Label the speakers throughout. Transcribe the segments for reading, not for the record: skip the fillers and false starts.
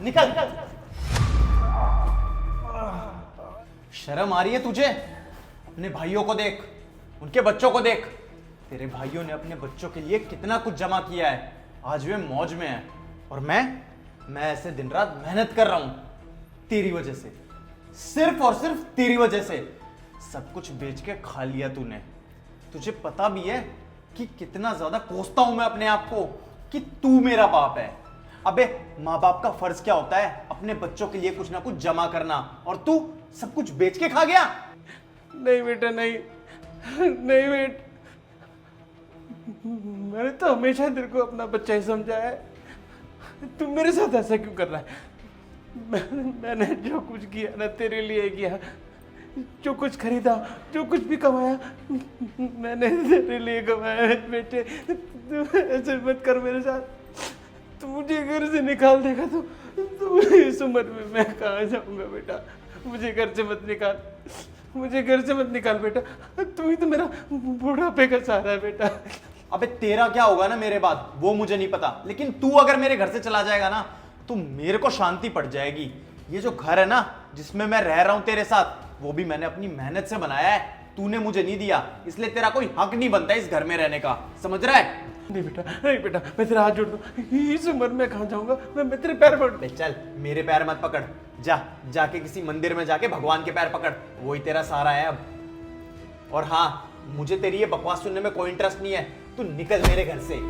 Speaker 1: निकल। शर्म आ रही है तुझे? अपने भाइयों को देख, उनके बच्चों को देख। तेरे भाइयों ने अपने बच्चों के लिए कितना कुछ जमा किया है, आज वे मौज में हैं। और मैं ऐसे दिन रात मेहनत कर रहा हूं तेरी वजह से, सिर्फ और सिर्फ तेरी वजह से। सब कुछ बेच के खा लिया तूने। तुझे पता भी है कि कितना ज्यादा कोसता हूं मैं अपने आप को कि तू मेरा बाप है। अबे माँ बाप का फर्ज क्या होता है? अपने बच्चों के लिए कुछ ना कुछ जमा करना, और तू सब कुछ बेच के खा गया।
Speaker 2: नहीं बेटा, नहीं नहीं बेट, मैंने तो हमेशा तेरे को अपना बच्चा ही समझा है। तू मेरे साथ ऐसा क्यों कर रहा है? मैंने जो कुछ किया ना तेरे लिए किया, जो कुछ खरीदा, जो कुछ भी कमाया, मैंने तेरे लिए कमाया है बेटे। तू ऐसे मत कर मेरे साथ। तू मुझे घर से निकाल देगा तो इस उम्र में मैं कहाँ जाऊंगा बेटा? मुझे घर से मत निकाल, मुझे घर से मत निकाल बेटा। तू ही तो मेरा बुढ़ापे का सहारा है बेटा।
Speaker 1: अबे तेरा क्या होगा ना मेरे बाद, वो मुझे नहीं पता, लेकिन तू अगर मेरे घर से चला जाएगा ना तो मेरे को शांति पड़ जाएगी। ये जो घर है ना जिसमें मैं रह रहा हूं तेरे साथ, वो भी मैंने अपनी मेहनत से बनाया है। तूने मुझे नहीं दिया, इसलिए तेरा कोई हक नहीं बनता इस घर में रहने का, समझ रहा है?
Speaker 2: नहीं बेटा, नहीं बेटा, मैं तेरा हाथ जोड़ दूं। इस उम्र में कहाँ जाऊंगा? मैं तेरे पैर पकड़।
Speaker 1: चल मेरे पैर मत पकड़, जाके किसी मंदिर में जाके भगवान के पैर पकड़, वही तेरा सहारा है अब। और हाँ, मुझे तेरी ये बकवास सुनने में कोई इंटरेस्ट नहीं है। तू निकल मेरे घर से।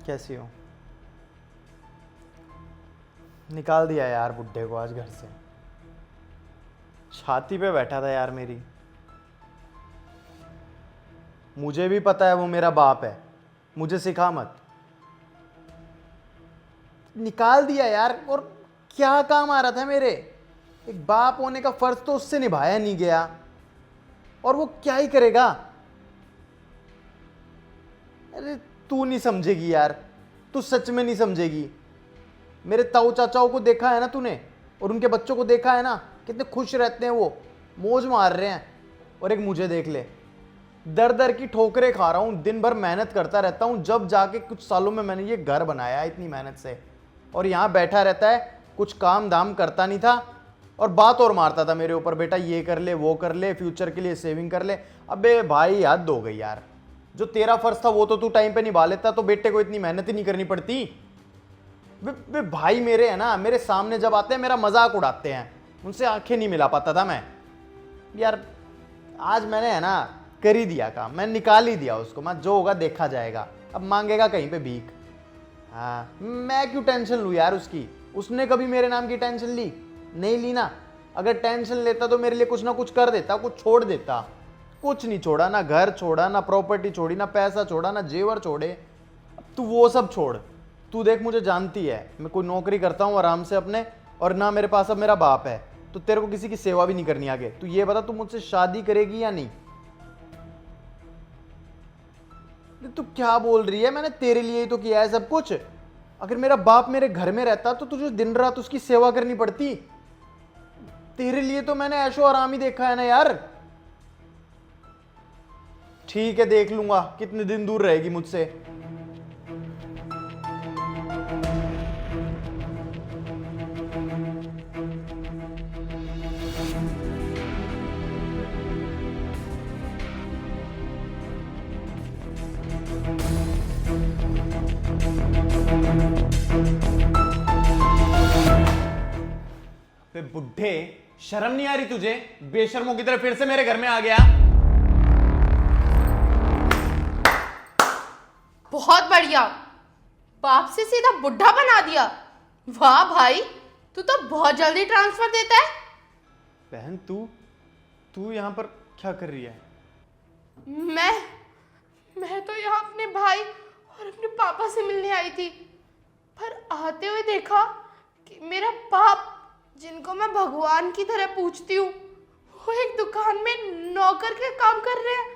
Speaker 1: कैसी हो? निकाल दिया यार बुड्ढे को आज घर से। छाती पे बैठा था यार मेरी। मुझे भी पता है वो मेरा बाप है, मुझे सिखा मत। निकाल दिया यार, और क्या काम आ रहा था मेरे? एक बाप होने का फर्ज तो उससे निभाया नहीं गया, और वो क्या ही करेगा? अरे तू नहीं समझेगी यार, तू सच में नहीं समझेगी। मेरे ताऊ चाचाओं को देखा है ना तूने, और उनके बच्चों को देखा है ना, कितने खुश रहते हैं वो, मौज मार रहे हैं। और एक मुझे देख ले, दर दर की ठोकरें खा रहा हूं, दिन भर मेहनत करता रहता हूं, जब जाके कुछ सालों में मैंने ये घर बनाया है इतनी मेहनत से, और यहाँ बैठा रहता है, कुछ काम धाम करता नहीं था, और बात और मारता था मेरे ऊपर, बेटा ये कर ले, वो कर ले, फ्यूचर के लिए सेविंग कर ले। अबे भाई हद हो गई यार, जो तेरा फर्ज था वो तो तू टाइम पे निभा लेता तो बेटे को इतनी मेहनत ही नहीं करनी पड़ती। वे भाई मेरे है ना, मेरे सामने जब आते हैं मेरा मजाक उड़ाते हैं, उनसे आंखें नहीं मिला पाता था मैं। यार आज मैंने है ना कर ही दिया काम, मैं निकाल ही दिया उसको, मैं जो होगा देखा जाएगा, अब मांगेगा कहीं पे भीख। हाँ, मैं क्यों टेंशन लूँ यार उसकी? उसने कभी मेरे नाम की टेंशन ली? नहीं ली ना। अगर टेंशन लेता तो मेरे लिए कुछ ना कुछ कर देता, कुछ छोड़ देता। कुछ नहीं छोड़ा, ना घर छोड़ा, ना प्रॉपर्टी छोड़ी, ना पैसा छोड़ा, ना जेवर छोड़े। अब तू वो सब छोड़, तू देख मुझे जानती है, मैं कोई नौकरी करता हूँ आराम से अपने, और ना मेरे पास अब मेरा बाप है, तो तेरे को किसी की सेवा भी नहीं करनी आगे। तू ये बता, तू मुझसे शादी करेगी या नहीं? तू क्या बोल रही है? मैंने तेरे लिए ही तो किया है सब कुछ। अगर मेरा बाप मेरे घर में रहता तो तुझे दिन रात उसकी सेवा करनी पड़ती। तेरे लिए तो मैंने ऐशो आराम ही देखा है ना यार। ठीक है, देख लूंगा कितने दिन दूर रहेगी मुझसे। बे बुड्ढे, शर्म नहीं आ रही तुझे? बेशर्मों की तरह फिर से मेरे घर में आ गया।
Speaker 3: बहुत बढ़िया, बाप से सीधा बुढ़ा बना दिया। वाह भाई, तू तो बहुत जल्दी ट्रांसफर देता है।
Speaker 1: बहन तू यहाँ पर क्या कर रही है?
Speaker 3: मैं तो यहाँ अपने भाई और अपने पापा से मिलने आई थी, पर आते हुए देखा कि मेरा बाप, जिनको मैं भगवान की तरह पूजती हूँ, वो एक दुकान में नौकर के काम कर रहे हैं।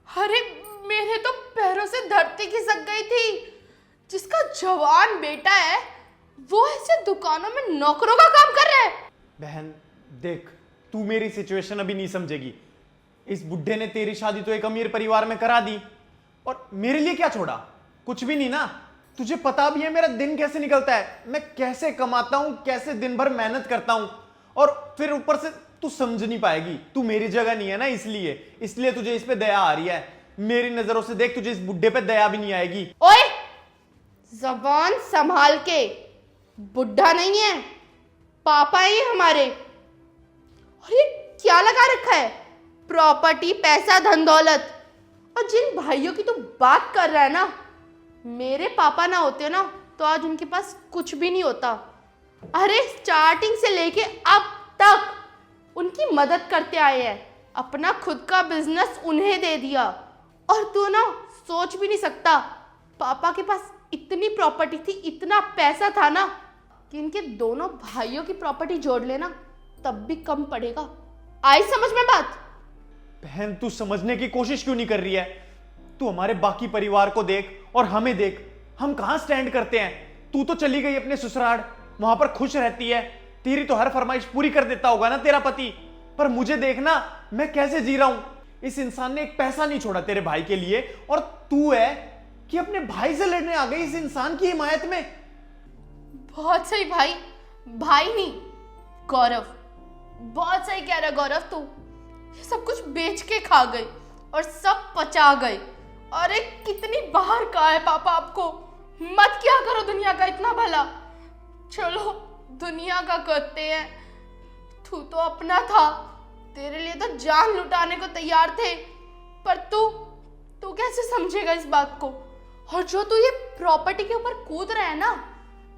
Speaker 3: अरे मेरे तो पैरों से धरती खिसक गई थी। जिसका जवान बेटा है वो ऐसे दुकानों में नौकरों का काम कर रहा है।
Speaker 1: बहन देख, तू मेरी सिचुएशन अभी नहीं समझेगी। इस बुढ़े ने तेरी शादी तो एक अमीर परिवार में करा दी, और मेरे लिए क्या छोड़ा? कुछ भी नहीं ना। तुझे पता भी है मेरा दिन कैसे निकलता है, मैं कैसे कमाता हूं, कैसे दिन भर मेहनत करता हूं, और फिर ऊपर से तू समझ नहीं पाएगी। तू मेरी जगह नहीं है ना, इसलिए तुझे इस पे दया आ रही है। मेरी नजरों से देख, तुझे इस बुढ़े पे दया भी नहीं आएगी।
Speaker 3: ओए, जबान संभाल के। बुढ़ा नहीं है, पापा ही हमारे। और ये क्या लगा रखा है? प्रॉपर्टी, पैसा, धन दौलत। और जिन भाइयों की तू बात कर रहा है ना, मेरे पापा ना होते ना तो आज उनके पास कुछ भी नहीं होता। अरे स्टार्टिंग से लेके अब तक उनकी मदद करते आए हैं, अपना खुद का बिजनेस उन्हें दे दिया। और तू ना सोच भी नहीं सकता, पापा के पास इतनी प्रॉपर्टी थी, इतना पैसा था ना, कि इनके दोनों भाइयों की प्रॉपर्टी जोड़ लेना तब भी कम पड़ेगा। आई समझ में बात?
Speaker 1: बहन तू समझने की कोशिश क्यों नहीं कर रही है? तू हमारे बाकी परिवार को देख और हमें देख, हम कहां स्टैंड करते हैं। तू तो चली गई अपने ससुराल, वहां पर खुश रहती है, तेरी तो हर फरमाइश पूरी कर देता होगा ना तेरा पति। पर मुझे देखना, मैं कैसे जी रहा हूं। इस इंसान ने एक पैसा नहीं छोड़ा तेरे भाई के लिए, और तू है कि अपने भाई से लड़ने आ गई इस इंसान की हिमायत में।
Speaker 3: बहुत सही भाई, भाई नहीं गौरव, बहुत सही कह रहा गौरव। तू ये सब कुछ बेच के खा गई और सब पचा गई। अरे कितनी बाहर कहा है पापा आपको, मत क्या करो दुनिया का इतना भला। चलो दुनिया का करते हैं, तू तो अपना था, तेरे लिए तो जान लुटाने को तैयार थे। पर तू कैसे समझेगा इस बात को? और जो तू ये प्रॉपर्टी के ऊपर कूद रहा है ना,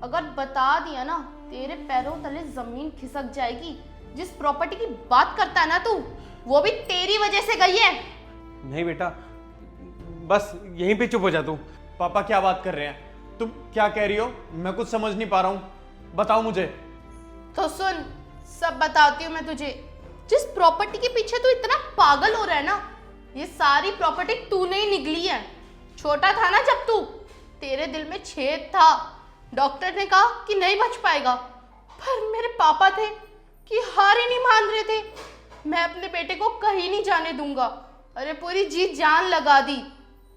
Speaker 3: अगर बता दिया ना, तेरे पैरों तले जमीन खिसक जाएगी। जिस प्रॉपर्टी की बात करता है ना तू, वो भी तेरी वजह से गई है।
Speaker 2: नहीं बेटा, बस यहीं पे चुप हो जा तू।
Speaker 1: पापा क्या बात कर रहे हैं? तुम क्या कह रही हो? मैं कुछ समझ नहीं पा रहा हूं, बताओ मुझे।
Speaker 3: तो सुन, सब बताती हूँ मैं तुझे। जिस प्रॉपर्टी के पीछे तू इतना पागल हो रहा है ना, ये सारी प्रॉपर्टी तूने ही निगली है। छोटा था ना जब तू, तेरे दिल में छेद था। डॉक्टर ने कहा कि नहीं बच पाएगा, पर मेरे पापा थे कि हार ही नहीं मान रहे थे। मैं अपने बेटे को कहीं नहीं जाने दूंगा। अरे पूरी जी जान लगा दी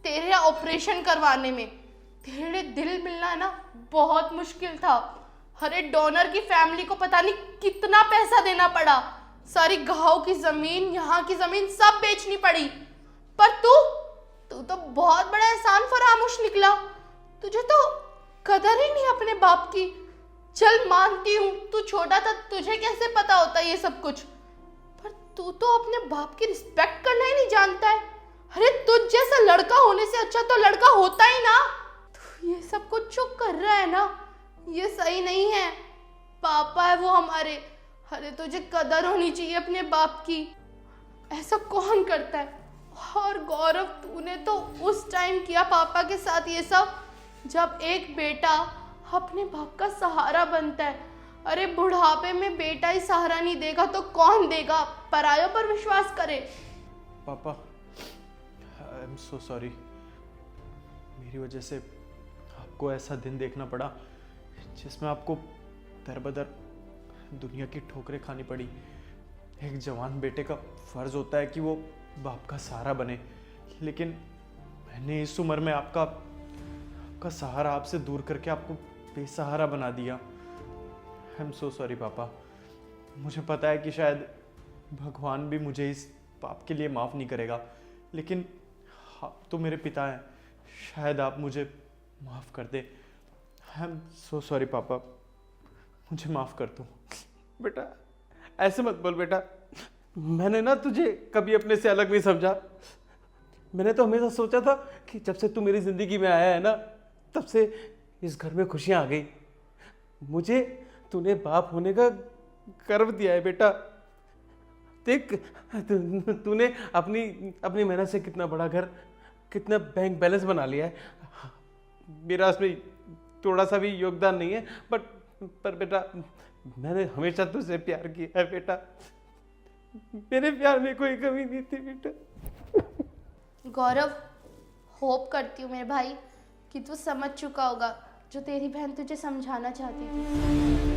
Speaker 3: तेरे ऑपरेशन करवाने में। तेरे दिल मिलना है ना बहुत मुश्किल था। अरे डोनर की फैमिली को पता नहीं कितना पैसा देना पड़ा। सारी गांव की जमीन, यहाँ की जमीन सब बेचनी पड़ी। पर तू तो बहुत बड़ा एहसान फरामोश निकला। तुझे तो कदर ही नहीं अपने बाप की। चल मानती हूँ तू छोटा था, तुझे कैसे पता होता ये सब कुछ, पर तू तो अपने बाप की रिस्पेक्ट करना ही नहीं जानता है। अरे तुझ जैसा लड़का होने से अच्छा तो लड़का होता ही ना। तू ये सब कुछ जो कर रहा है ना, ये सही नहीं है। पापा है वो हमारे। अरे तुझे कदर होनी चाहिए अपने बाप की। ऐसा कौन करता है? और गौरव, तूने तो उस टाइम किया पापा के साथ ये सब, जब एक बेटा अपने बाप का सहारा बनता है। अरे बुढ़ापे में बेटा ही सहारा नहीं देगा तो कौन देगा? परायों पर विश्वास करे।
Speaker 1: पापा, आई एम सो सॉरी। मेरी वजह से आपको ऐसा दिन देखना पड़ा जिसमें आपको दर बदर दुनिया की ठोकरें खानी पड़ी। एक जवान बेटे का फर्ज होता है कि वो बाप का सहारा बने, लेकिन मैंने इस उम्र में आपका सहारा आपसे दूर करके आपको बेसहारा बना दिया। आई एम सो सॉरी पापा। मुझे पता है कि शायद भगवान भी मुझे इस पाप के लिए माफ़ नहीं करेगा, लेकिन आप तो मेरे पिता हैं, शायद आप मुझे माफ़ कर दे। आई एम सो सॉरी पापा, मुझे माफ़ कर दो।
Speaker 2: बेटा ऐसे मत बोल बेटा, मैंने ना तुझे कभी अपने से अलग नहीं समझा। मैंने तो हमेशा सोचा था कि जब से तू मेरी जिंदगी में आया है ना, तब से इस घर में खुशियां आ गई। मुझे तूने बाप होने का गर्व दिया है बेटा। देख तूने अपनी अपनी मेहनत से कितना बड़ा घर, कितना बैंक बैलेंस बना लिया है। मेरा उसमें थोड़ा सा भी योगदान नहीं है, पर बेटा मैंने हमेशा तुझसे प्यार किया है बेटा। मेरे प्यार में कोई कमी नहीं थी बेटा।
Speaker 3: गौरव, होप करती हूँ मेरे भाई कि तू समझ चुका होगा जो तेरी बहन तुझे समझाना चाहती थी।